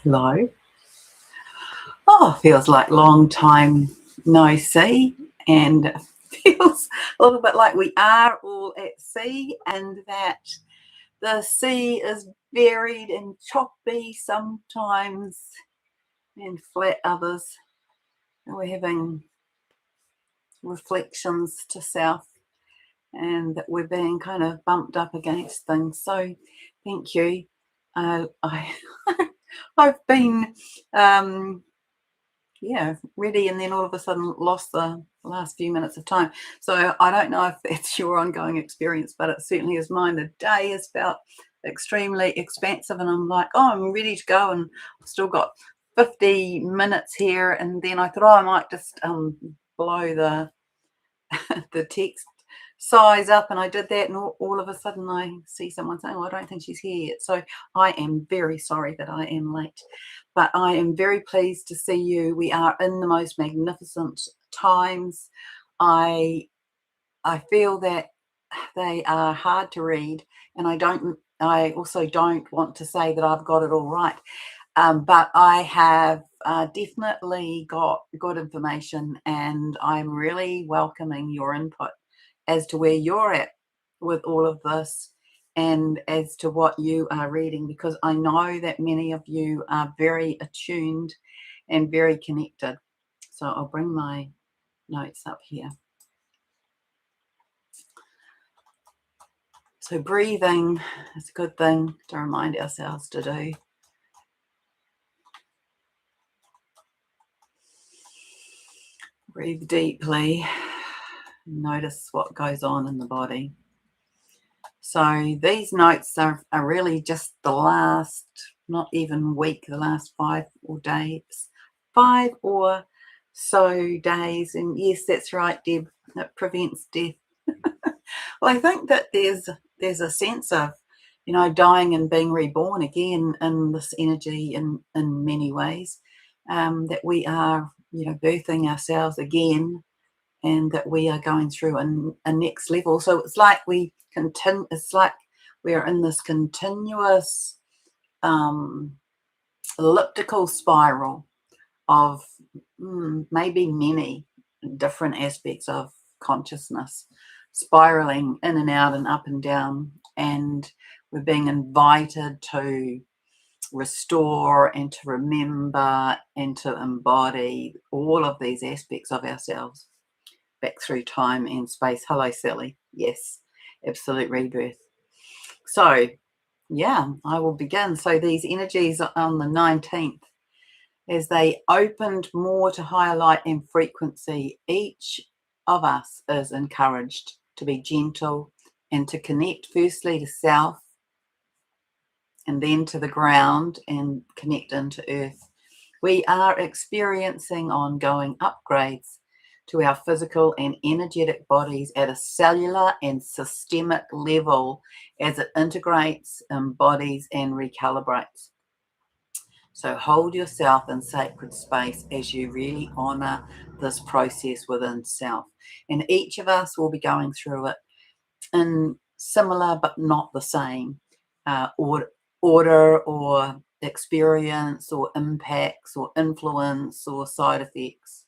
Hello. Oh, feels like long time no see, and feels a little bit like we are all at sea, and that the sea is varied and choppy sometimes and flat others. And we're having reflections to south, and that we're being kind of bumped up against things. So thank you. I've been ready, and then all of a sudden lost the last few minutes of time. So I don't know if that's your ongoing experience, but it certainly is mine. The day has felt extremely expansive, and I'm like, oh, I'm ready to go, and I've still got 50 minutes here. And then I thought, oh, I might just blow the the text size up, and I did that, and all of a sudden I see someone saying, well, I don't think she's here yet. So I am very sorry that I am late, but I am very pleased to see you. We are in the most magnificent times. I feel that they are hard to read, and I also don't want to say that I've got it all right, but I have definitely got good information, and I'm really welcoming your input as to where you're at with all of this, and as to what you are reading, because I know that many of you are very attuned and very connected. So I'll bring my notes up here. So breathing is a good thing to remind ourselves to do. Breathe deeply. Notice what goes on in the body. So these notes are really just the last, not even week, the last 5 or so days. And yes, that's right, Deb, it prevents death. Well, I think that there's a sense of, dying and being reborn again in this energy in many ways, that we are, birthing ourselves again, and that we are going through a next level. So it's like it's like we're in this continuous elliptical spiral of maybe many different aspects of consciousness, spiraling in and out and up and down, and we're being invited to restore and to remember and to embody all of these aspects of ourselves back through time and space. Hello, Sally. Yes, absolute rebirth. So yeah, I will begin. So these energies on the 19th, as they opened more to higher light and frequency, each of us is encouraged to be gentle and to connect firstly to self, and then to the ground, and connect into earth. We are experiencing ongoing upgrades to our physical and energetic bodies at a cellular and systemic level as it integrates, embodies, and recalibrates. So hold yourself in sacred space as you really honor this process within self. And each of us will be going through it in similar but not the same order or experience or impacts or influence or side effects.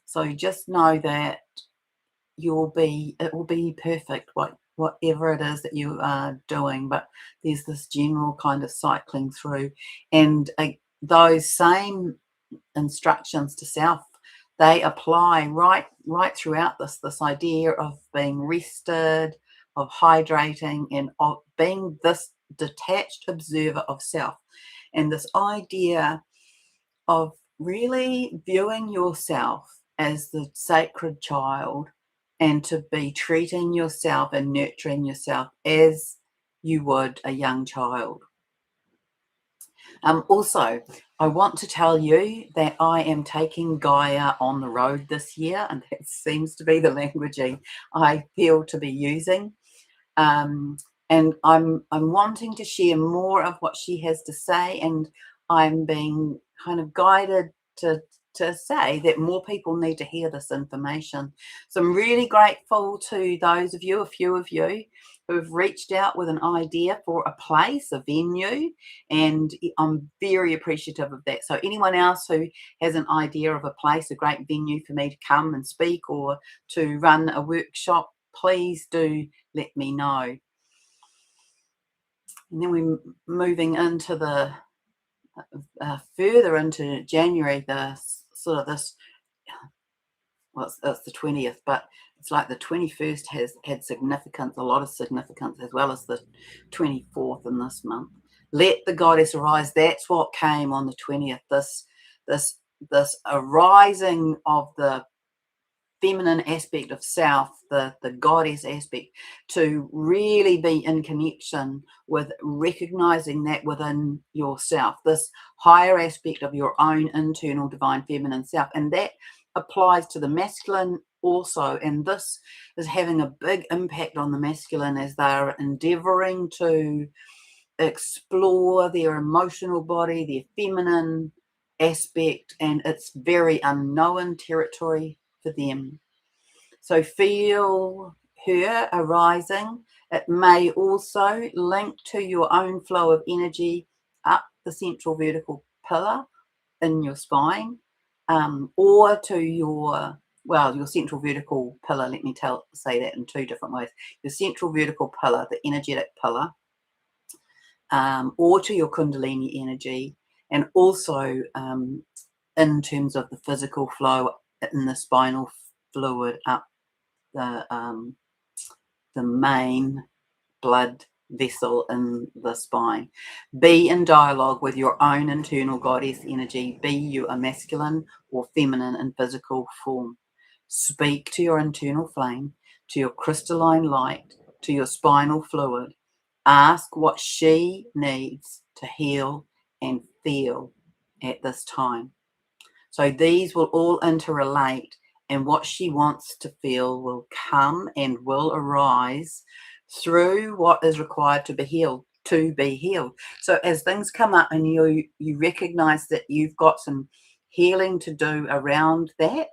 So just know that it will be perfect, whatever it is that you are doing, but there's this general kind of cycling through, and those same instructions to self, they apply right throughout this idea of being rested, of hydrating, and of being this detached observer of self, and this idea of really viewing yourself as the sacred child, and to be treating yourself and nurturing yourself as you would a young child. Also, I want to tell you that I am taking Gaia on the road this year, and that seems to be the languaging I feel to be using. And I'm wanting to share more of what she has to say, and I'm being kind of guided to say that more people need to hear this information. So I'm really grateful to those of you, a few of you, who have reached out with an idea for a place, a venue, and I'm very appreciative of that. So anyone else who has an idea of a place, a great venue for me to come and speak or to run a workshop, please do let me know. And then we're moving into the further into January, the sort of this, well, it's the 20th, but it's like the 21st has had significance, a lot of significance, as well as the 24th in this month. Let the goddess arise. That's what came on the 20th. This arising of the feminine aspect of self, the goddess aspect, to really be in connection with recognizing that within yourself, this higher aspect of your own internal divine feminine self. And that applies to the masculine also. And this is having a big impact on the masculine as they're endeavoring to explore their emotional body, their feminine aspect, and it's very unknown territory for them. So feel her arising. It may also link to your own flow of energy up the central vertical pillar in your spine, or to your central vertical pillar. Let me say that in two different ways. Your central vertical pillar, the energetic pillar, or to your Kundalini energy, and also in terms of the physical flow in the spinal fluid up the main blood vessel in the spine. Be in dialogue with your own internal goddess energy, be you a masculine or feminine in physical form. Speak to your internal flame, to your crystalline light, to your spinal fluid. Ask what she needs to heal and feel at this time. So these will all interrelate, and what she wants to feel will come and will arise through what is required to be healed. So as things come up and you recognize that you've got some healing to do around that,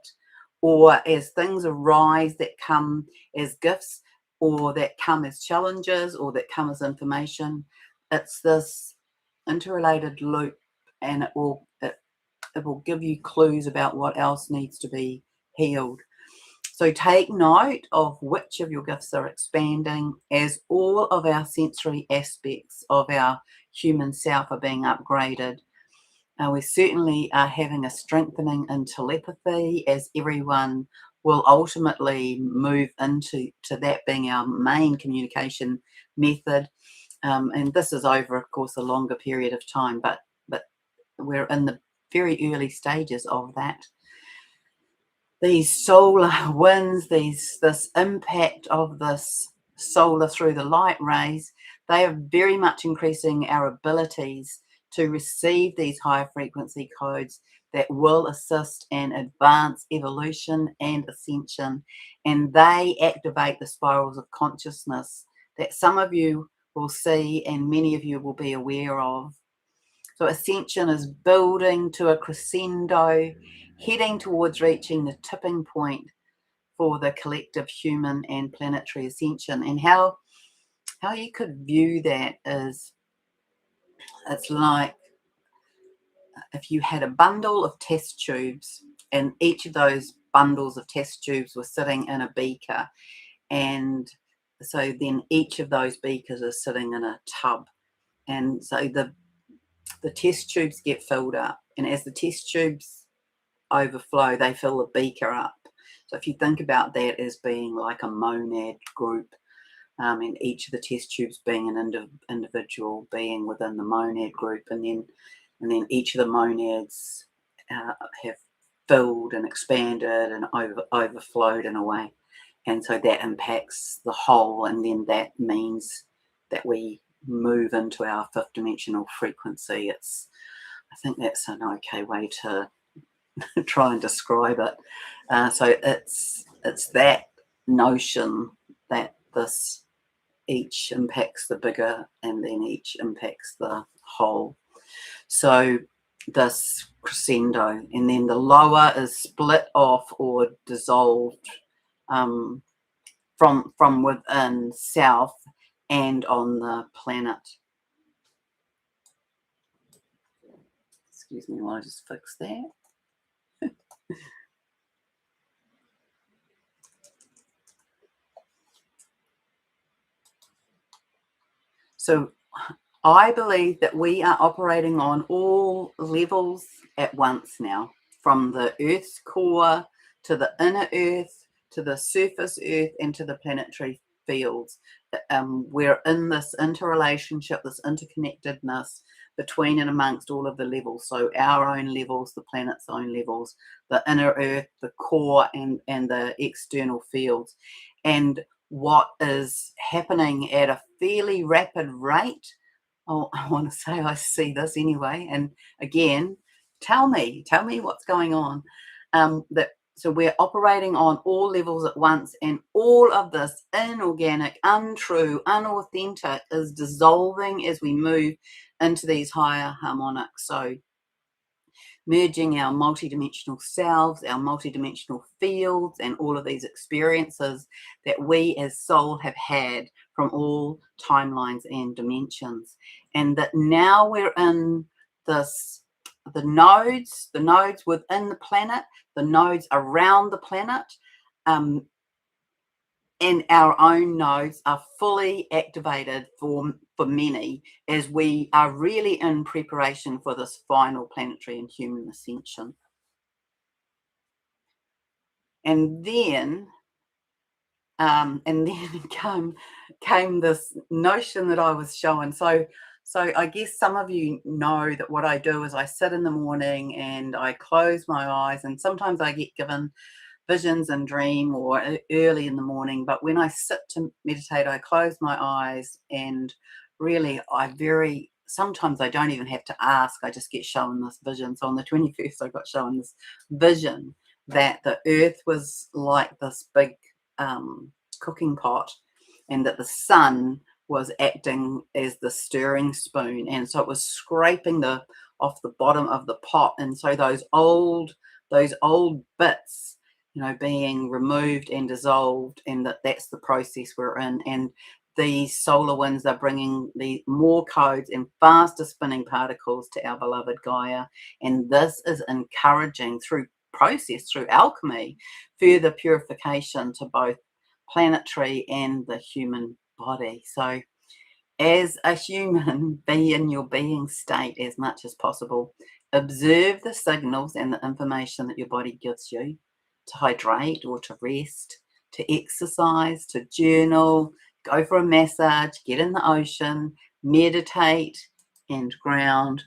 or as things arise that come as gifts, or that come as challenges, or that come as information, it's this interrelated loop, and it will give you clues about what else needs to be healed. So take note of which of your gifts are expanding as all of our sensory aspects of our human self are being upgraded. We certainly are having a strengthening in telepathy, as everyone will ultimately move into that being our main communication method. And this is over, of course, a longer period of time, but we're in the very early stages of that. These solar winds, this impact of this solar through the light rays, they are very much increasing our abilities to receive these higher frequency codes that will assist and advance evolution and ascension. And they activate the spirals of consciousness that some of you will see and many of you will be aware of. So ascension is building to a crescendo, heading towards reaching the tipping point for the collective human and planetary ascension. And how you could view that is, it's like if you had a bundle of test tubes, and each of those bundles of test tubes were sitting in a beaker, and so then each of those beakers is sitting in a tub, and so the test tubes get filled up, and as the test tubes overflow, they fill the beaker up. So if you think about that as being like a monad group, and each of the test tubes being an individual being within the monad group, and then each of the monads have filled and expanded and overflowed in a way, and so that impacts the whole, and then that means that we move into our fifth dimensional frequency. I think that's an okay way to try and describe it. So it's that notion that this each impacts the bigger, and then each impacts the whole. So this crescendo, and then the lower is split off or dissolved from within self, and on the planet. Excuse me while I just fix that. So I believe that we are operating on all levels at once now, from the Earth's core to the inner Earth, to the surface Earth, and to the planetary fields. We're in this interrelationship, this interconnectedness between and amongst all of the levels. So our own levels, the planet's own levels, the inner Earth, the core, and the external fields. And what is happening at a fairly rapid rate, I want to say I see this anyway. And again, tell me what's going on. So we're operating on all levels at once, and all of this inorganic, untrue, unauthentic is dissolving as we move into these higher harmonics. So merging our multidimensional selves, our multidimensional fields, and all of these experiences that we as soul have had from all timelines and dimensions. And that now we're in this, the nodes within the planet, the nodes around the planet, and our own nodes are fully activated for many, as we are really in preparation for this final planetary and human ascension. And then came this notion that I was shown. So I guess some of you know that what I do is I sit in the morning and I close my eyes, and sometimes I get given visions and dream, or early in the morning. But when I sit to meditate, I close my eyes, and really sometimes I don't even have to ask, I just get shown this vision. So on the 21st I got shown this vision that the earth was like this big cooking pot, and that the sun was acting as the stirring spoon, and so it was scraping off the bottom of the pot, and so those old bits, being removed and dissolved, and that's the process we're in. And these solar winds are bringing the more codes and faster spinning particles to our beloved Gaia, and this is encouraging through alchemy, further purification to both planetary and the human body. So as a human, be in your being state as much as possible. Observe the signals and the information that your body gives you to hydrate or to rest, to exercise, to journal, go for a massage, get in the ocean, meditate and ground.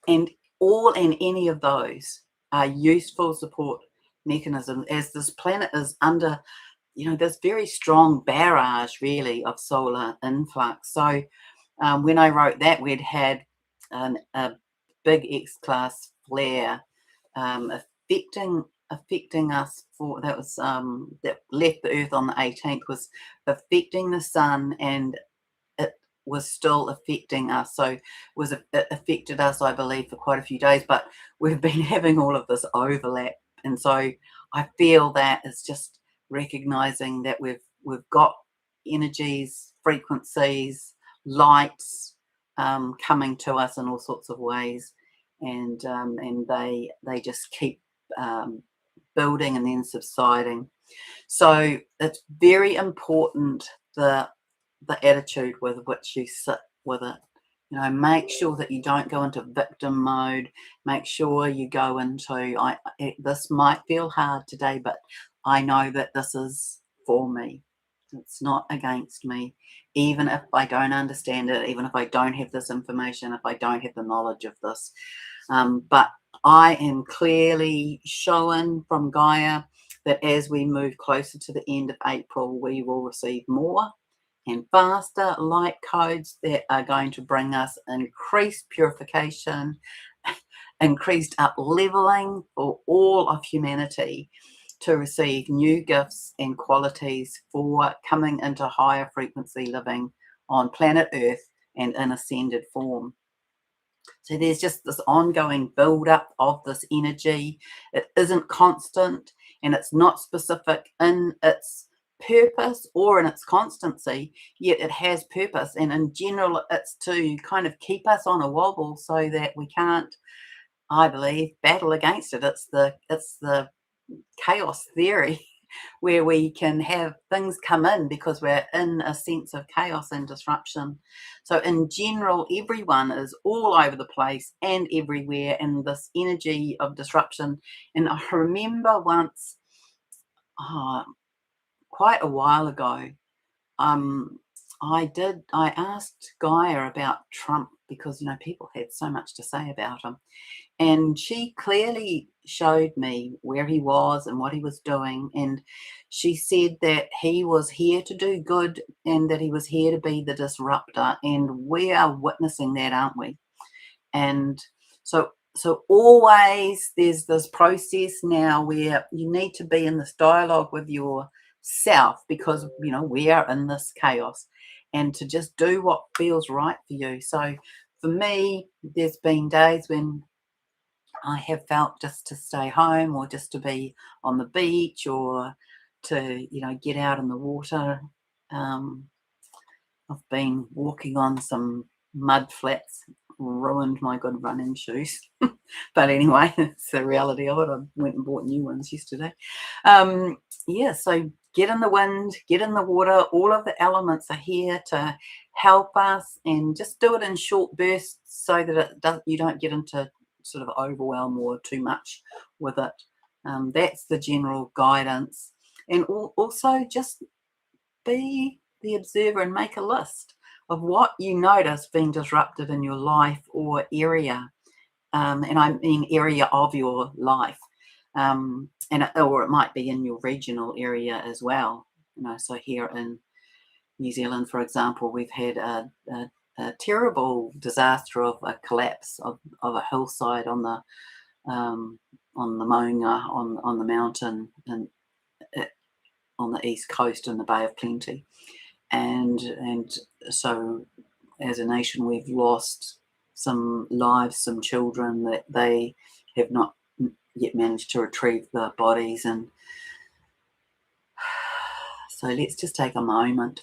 And any of those are useful support mechanisms, as this planet is under this very strong barrage really of solar influx. So when I wrote that, we'd had a big X-class flare affecting us, that left the Earth on the 18th, was affecting the sun, and it was still affecting us. So it affected us, I believe, for quite a few days, but we've been having all of this overlap. And so I feel that it's just recognizing that we've got energies, frequencies, lights coming to us in all sorts of ways, and they just keep building and then subsiding. So it's very important the attitude with which you sit with it. Make sure that you don't go into victim mode. Make sure you go into, this might feel hard today, but I know that this is for me. It's not against me. Even if I don't understand it, even if I don't have this information, if I don't have the knowledge of this. But I am clearly shown from Gaia that as we move closer to the end of April, we will receive more and faster light codes that are going to bring us increased purification, increased up-leveling for all of humanity, to receive new gifts and qualities for coming into higher frequency living on planet Earth and in ascended form. So there's just this ongoing build-up of this energy. It isn't constant, and it's not specific in its purpose or in its constancy, yet it has purpose. And in general, it's to kind of keep us on a wobble so that we can't, I believe, battle against it. It's the chaos theory where we can have things come in because we're in a sense of chaos and disruption. So in general, everyone is all over the place and everywhere in this energy of disruption. And I remember once, quite a while ago, I asked Gaia about Trump because people had so much to say about him. And she clearly showed me where he was and what he was doing. And she said that he was here to do good and that he was here to be the disruptor. And we are witnessing that, aren't we? And so always there's this process now where you need to be in this dialogue with yourself because, we are in this chaos, and to just do what feels right for you. So for me, there's been days when I have felt just to stay home or just to be on the beach or to, get out in the water. I've been walking on some mud flats, ruined my good running shoes. But anyway, it's the reality of it. I went and bought new ones yesterday. So get in the wind, get in the water. All of the elements are here to help us, and just do it in short bursts so that you don't get into sort of overwhelm or too much with it. That's the general guidance. And also just be the observer and make a list of what you notice being disrupted in your life or area. And I mean area of your life. Or it might be in your regional area as well. So here in New Zealand, for example, we've had a terrible disaster of a collapse of a hillside on the Maunga, on the mountain, and on the east coast in the Bay of Plenty. And so as a nation, we've lost some lives, some children that they have not yet managed to retrieve the bodies. And so let's just take a moment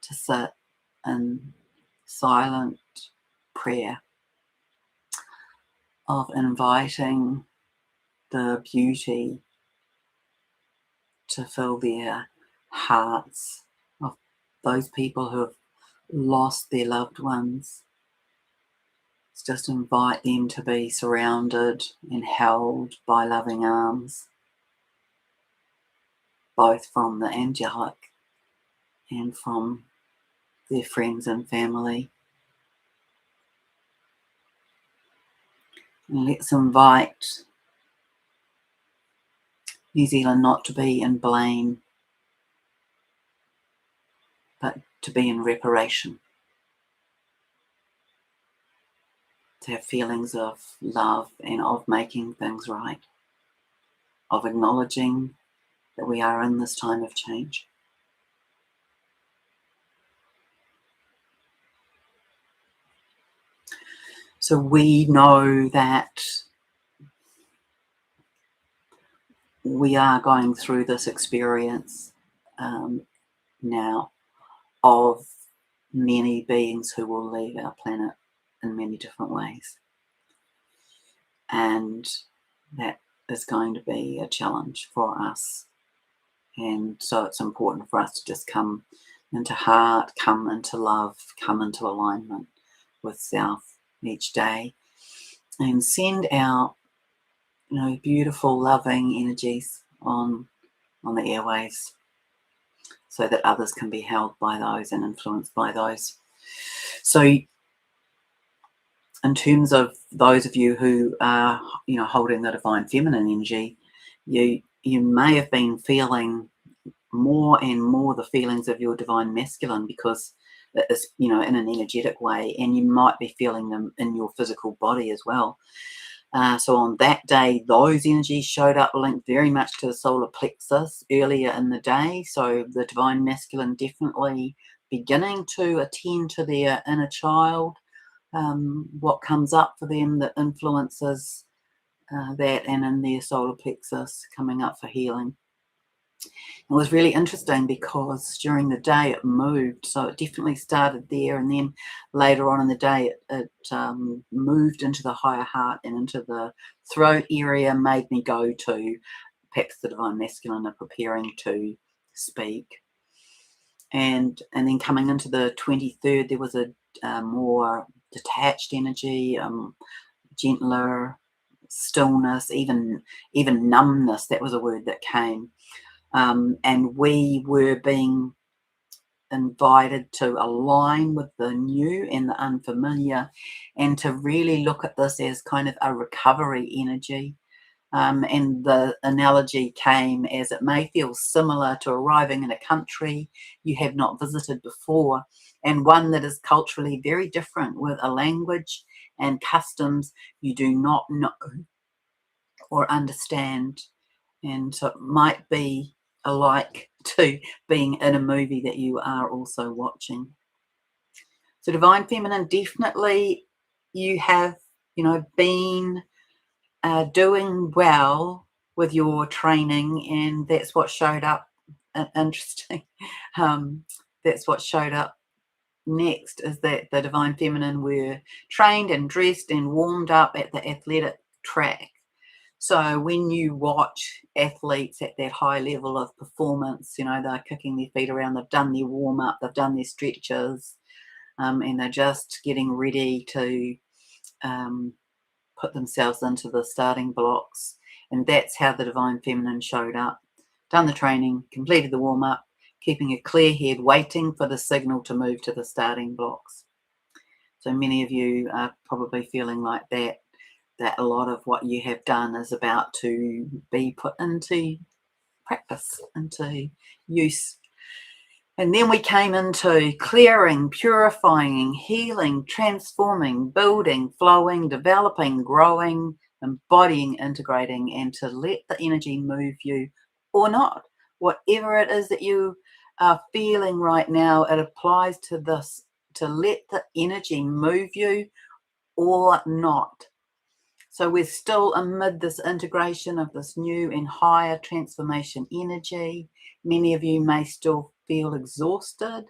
to sit in silent prayer of inviting the beauty to fill their hearts, of those people who have lost their loved ones. Let's just invite them to be surrounded and held by loving arms, both from the angelic and from their friends and family. And let's invite New Zealand not to be in blame, but to be in reparation. To have feelings of love and of making things right, of acknowledging that we are in this time of change. So we know that we are going through this experience now of many beings who will leave our planet in many different ways. And that is going to be a challenge for us. And so it's important for us to just come into heart, come into love, come into alignment with self each day, and send out, beautiful, loving energies on the airwaves so that others can be held by those and influenced by those. So in terms of those of you who are, holding the divine feminine energy, you may have been feeling more and more the feelings of your divine masculine, because it is, in an energetic way, and you might be feeling them in your physical body as well. So on that day, those energies showed up linked very much to the solar plexus earlier in the day. So the divine masculine definitely beginning to attend to their inner child, what comes up for them that influences that, and in their solar plexus coming up for healing. It was really interesting because during the day it moved, so it definitely started there, and then later on in the day it moved into the higher heart and into the throat area, made me go to perhaps the divine masculine are preparing to speak. And then coming into the 23rd, there was a more detached energy, gentler stillness, even numbness. That was a word that came. And we were being invited to align with the new and the unfamiliar, and to really look at this as kind of a recovery energy. And the analogy came as it may feel similar to arriving in a country you have not visited before, and one that is culturally very different, with a language and customs you do not know or understand. And so it might be alike to being in a movie that you are also watching. So divine feminine, definitely you have, been doing well with your training, and that's what showed up. Interesting. That's what showed up next, is that the divine feminine were trained and dressed and warmed up at the athletic track. So when you watch athletes at that high level of performance, they're kicking their feet around, they've done their warm up, they've done their stretches, and they're just getting ready to put themselves into the starting blocks. And that's how the divine feminine showed up. Done the training, completed the warm up, keeping a clear head, waiting for the signal to move to the starting blocks. So many of you are probably feeling like that a lot of what you have done is about to be put into practice, into use. And then we came into clearing, purifying, healing, transforming, building, flowing, developing, growing, embodying, integrating, and to let the energy move you or not. Whatever it is that you are feeling right now, it applies to this, to let the energy move you or not. So we're still amid this integration of this new and higher transformation energy. Many of you may still feel exhausted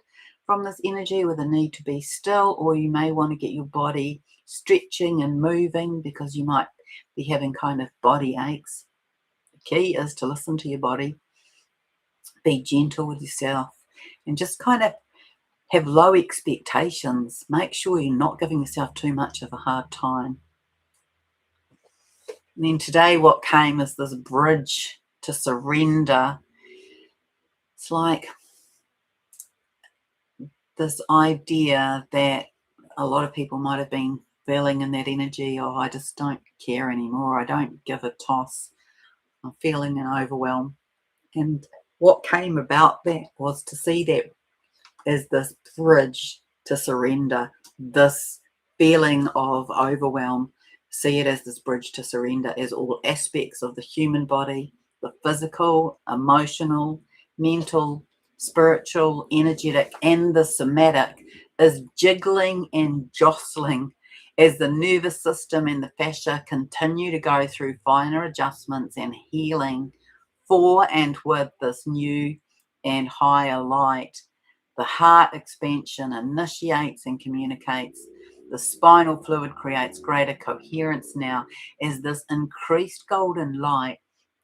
from this energy with a need to be still, or you may want to get your body stretching and moving because you might be having kind of body aches. The key is to listen to your body, be gentle with yourself, and just kind of have low expectations. Make sure you're not giving yourself too much of a hard time. And then today what came is this bridge to surrender. It's like this idea that a lot of people might have been feeling in that energy, oh, I just don't care anymore. I don't give a toss. I'm feeling an overwhelm. And what came about that was to see that as this bridge to surrender, this feeling of overwhelm. See it as this bridge to surrender, as all aspects of the human body, the physical, emotional, mental, spiritual, energetic, and the somatic, is jiggling and jostling as the nervous system and the fascia continue to go through finer adjustments and healing for and with this new and higher light. The heart expansion initiates and communicates. The spinal fluid creates greater coherence now as this increased golden light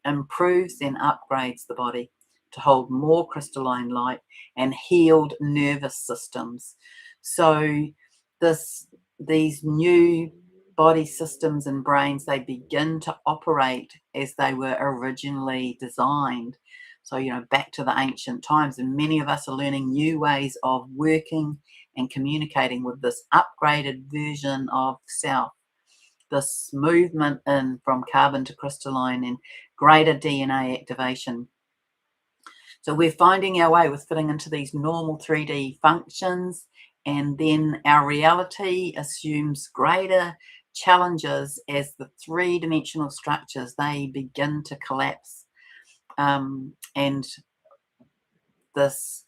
improves and upgrades the body to hold more crystalline light and healed nervous systems. So these new body systems and brains, they begin to operate as they were originally designed. So, back to the ancient times, and many of us are learning new ways of working and communicating with this upgraded version of self, this movement in from carbon to crystalline and greater DNA activation. So we're finding our way with fitting into these normal 3D functions, and then our reality assumes greater challenges as the three-dimensional structures, they begin to collapse. And this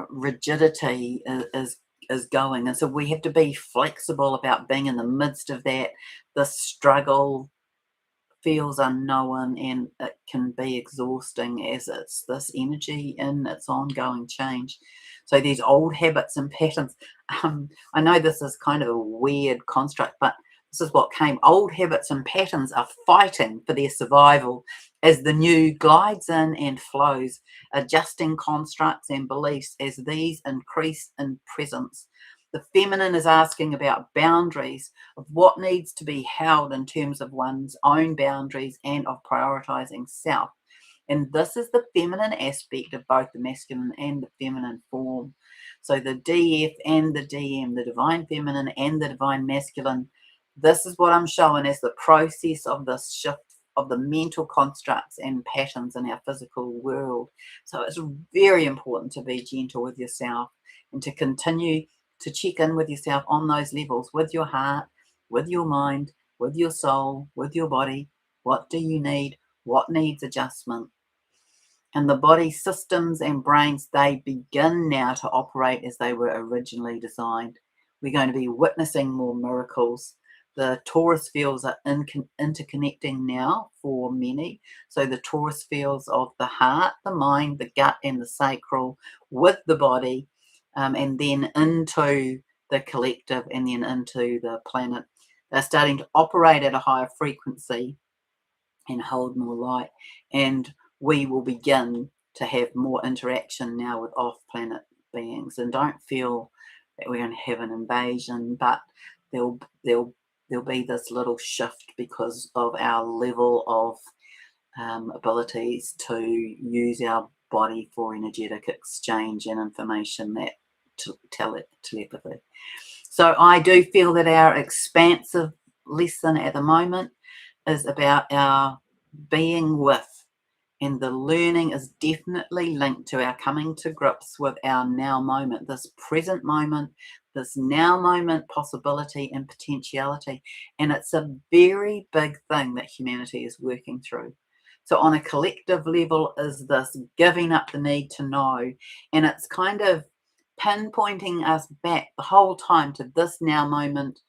rigidity is going, and so we have to be flexible about being in the midst of that, the struggle, feels unknown, and it can be exhausting as it's this energy in its ongoing change. So these old habits and patterns, I know this is kind of a weird construct, but this is what came. Old habits and patterns are fighting for their survival as the new glides in and flows, adjusting constructs and beliefs as these increase in presence. The feminine is asking about boundaries, of what needs to be held in terms of one's own boundaries and of prioritizing self. And this is the feminine aspect of both the masculine and the feminine form. So the DF and the DM, the divine feminine and the divine masculine, this is what I'm showing as the process of this shift of the mental constructs and patterns in our physical world. So it's very important to be gentle with yourself and to continue to check in with yourself on those levels, with your heart, with your mind, with your soul, with your body. What do you need? What needs adjustment? And the body systems and brains, they begin now to operate as they were originally designed. We're going to be witnessing more miracles. The torus fields are interconnecting now for many. So the torus fields of the heart, the mind, the gut, and the sacral with the body, and then into the collective, and then into the planet. They're starting to operate at a higher frequency and hold more light. And we will begin to have more interaction now with off-planet beings. And don't feel that we're going to have an invasion, but there'll be this little shift because of our level of abilities to use our body for energetic exchange and information, that telepathy. So I do feel that our expansive lesson at the moment is about our being with, and the learning is definitely linked to our coming to grips with our now moment, this present moment, this now moment possibility and potentiality. And it's a very big thing that humanity is working through. So on a collective level is this giving up the need to know, and it's kind of pinpointing us back the whole time to this now moment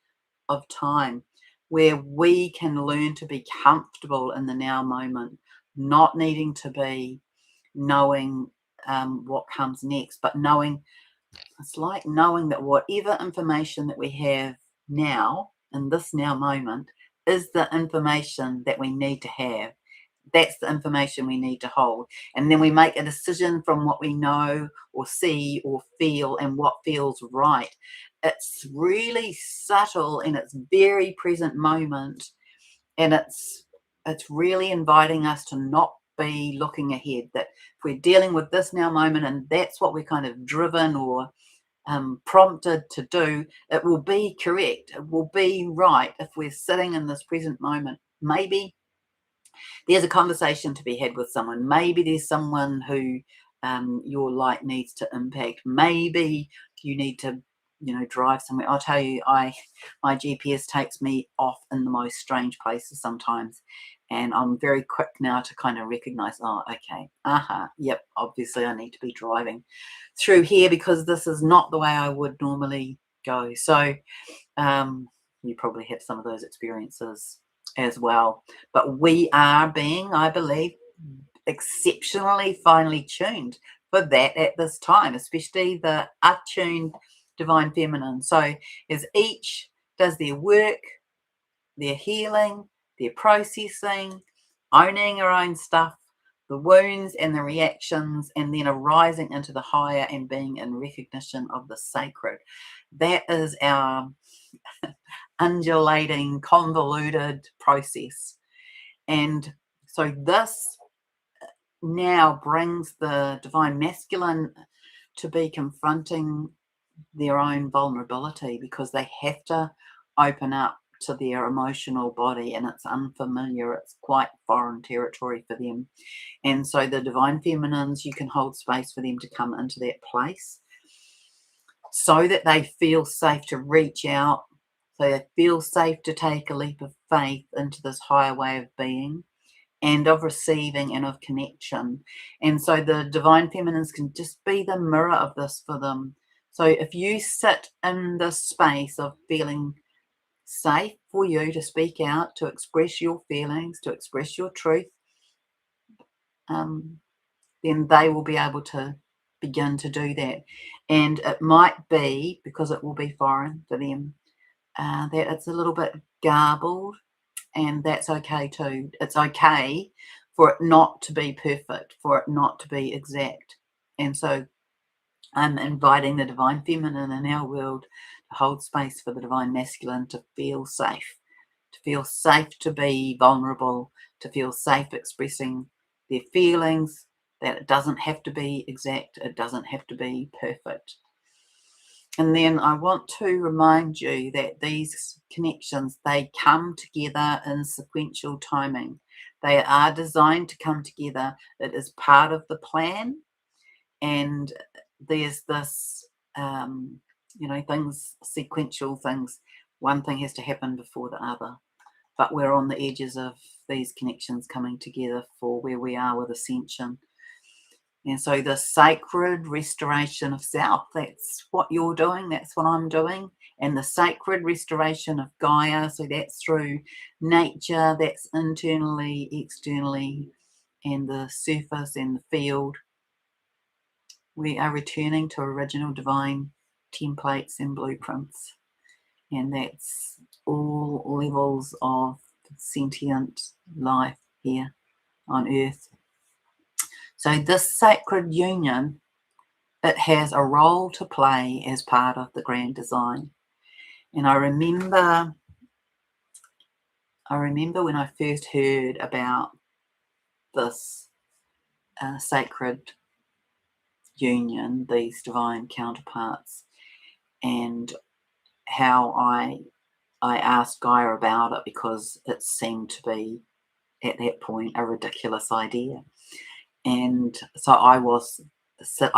of time, where we can learn to be comfortable in the now moment, not needing to be knowing what comes next, but knowing, it's like knowing that whatever information that we have now in this now moment is the information that we need to have. That's the information we need to hold. And then we make a decision from what we know or see or feel and what feels right. It's really subtle in its very present moment. And it's really inviting us to not be looking ahead, that if we're dealing with this now moment and that's what we're kind of driven or prompted to do, it will be correct. It will be right if we're sitting in this present moment. Maybe there's a conversation to be had with someone. Maybe there's someone who your light needs to impact. Maybe you need to, drive somewhere. I'll tell you, my GPS takes me off in the most strange places sometimes. And I'm very quick now to kind of recognize, oh, okay, yep, obviously I need to be driving through here because this is not the way I would normally go. So you probably have some of those experiences as well. But we are being, I believe, exceptionally finely tuned for that at this time, especially the attuned divine feminine. So as each does their work, their healing, their processing, owning our own stuff, the wounds and the reactions, and then arising into the higher and being in recognition of the sacred. That is our undulating, convoluted process. And so this now brings the divine masculine to be confronting their own vulnerability, because they have to open up to their emotional body, and it's unfamiliar, it's quite foreign territory for them. And so the divine feminines, you can hold space for them to come into that place so that they feel safe to reach out, so they feel safe to take a leap of faith into this higher way of being and of receiving and of connection. And so the divine feminines can just be the mirror of this for them. So if you sit in this space of feeling safe for you to speak out, to express your feelings, to express your truth, then they will be able to begin to do that. And it might be, because it will be foreign for them, that it's a little bit garbled, and that's okay too. It's okay for it not to be perfect, for it not to be exact. And so I'm inviting the divine feminine in our world to hold space for the divine masculine to feel safe, to be vulnerable, to feel safe expressing their feelings, that it doesn't have to be exact, it doesn't have to be perfect. And then I want to remind you that these connections, they come together in sequential timing. They are designed to come together. It is part of the plan. And there's this, things, sequential things. One thing has to happen before the other. But we're on the edges of these connections coming together for where we are with Ascension. And so the sacred restoration of self, that's what you're doing, that's what I'm doing. And the sacred restoration of Gaia, so that's through nature, that's internally, externally, and the surface and the field. We are returning to original divine templates and blueprints. And that's all levels of sentient life here on Earth. So this sacred union, it has a role to play as part of the grand design. And I remember when I first heard about this sacred union, these divine counterparts, and how I asked Gaia about it, because it seemed to be at that point a ridiculous idea. And so I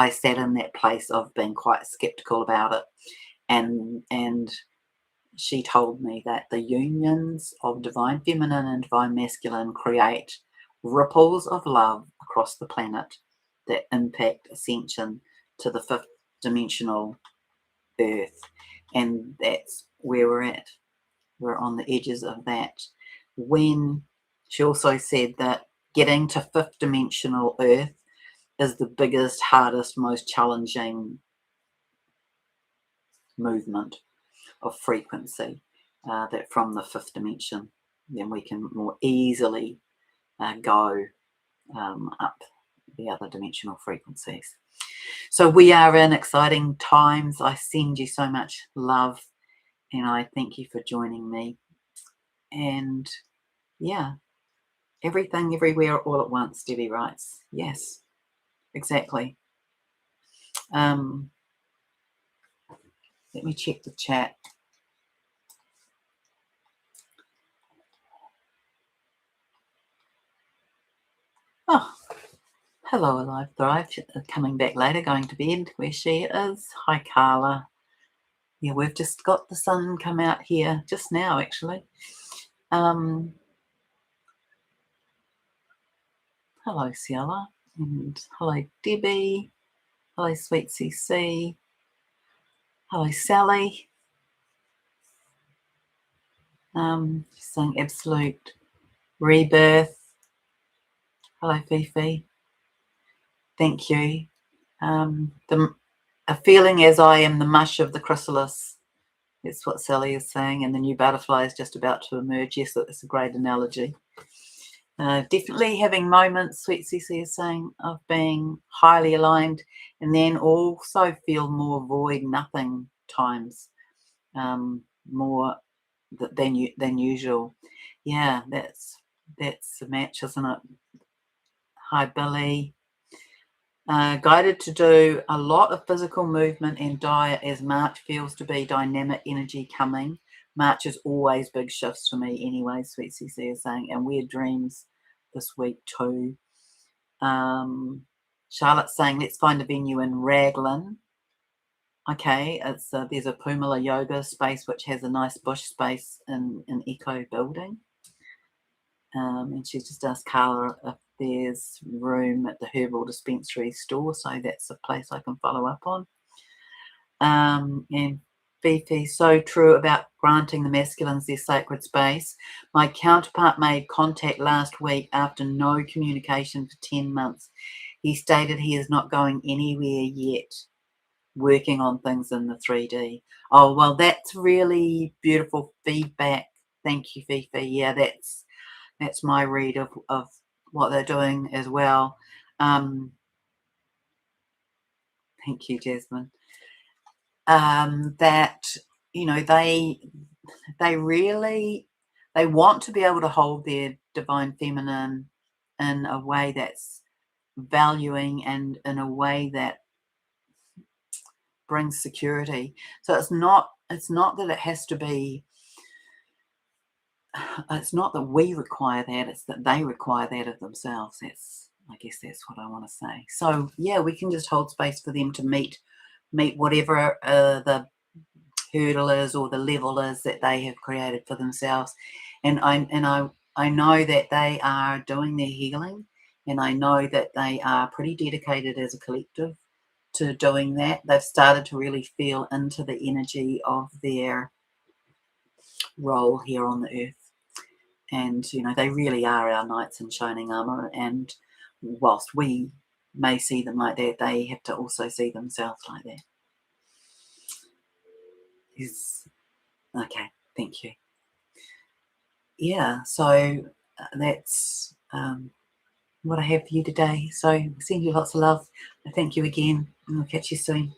sat in that place of being quite skeptical about it, and she told me that the unions of divine feminine and divine masculine create ripples of love across the planet that impact ascension to the fifth dimensional Earth. And that's where we're at. We're on the edges of that. When she also said that getting to fifth dimensional Earth is the biggest, hardest, most challenging movement of frequency, that from the fifth dimension, then we can more easily go up the other dimensional frequencies. So we are in exciting times. I send you so much love, and I thank you for joining me. And yeah, everything, everywhere, all at once, Debbie writes. Yes, exactly. Let me check the chat. Oh, hello, Alive Thrive, coming back later, going to bed where she is. Hi, Carla. Yeah, we've just got the sun come out here just now, actually. Hello, Ciela, and hello, Debbie. Hello, Sweet CC. Hello, Sally. She's saying absolute rebirth. Hello, Fifi. Thank you. A feeling as I am the mush of the chrysalis. That's what Sally is saying, and the new butterfly is just about to emerge. Yes, that's a great analogy. Definitely having moments, Sweet CC is saying, of being highly aligned, and then also feel more void, nothing times, more than usual. Yeah, that's a match, isn't it? Hi, Billy. Guided to do a lot of physical movement and diet, as March feels to be dynamic energy coming. March is always big shifts for me anyway, Sweet CC is saying, and weird dreams this week too. Charlotte's saying, let's find a venue in Raglan. Okay, it's there's a Pumala yoga space which has a nice bush space in an eco building. And she's just asked Carla if there's room at the herbal dispensary store, so that's a place I can follow up on. And Fifi, so true about granting the masculines their sacred space. My counterpart made contact last week after no communication for 10 months. He stated he is not going anywhere yet, working on things in the 3D. Oh, well, that's really beautiful feedback. Thank you, Fifi. Yeah, that's my read of what they're doing as well. Thank you, Jasmine. That, you know, they really, they want to be able to hold their divine feminine in a way that's valuing and in a way that brings security. So it's not that it has to be, it's not that we require that, it's that they require that of themselves. I guess that's what I want to say. So yeah, we can just hold space for them to meet whatever the hurdle is or the level is that they have created for themselves. And I know that they are doing their healing, and I know that they are pretty dedicated as a collective to doing that. They've started to really feel into the energy of their role here on the earth. And, you know, they really are our knights in shining armor. And whilst we may see them like that, they have to also see themselves like that. Okay, thank you. Yeah, so that's what I have for you today. So send you lots of love. Thank you again, and I'll catch you soon.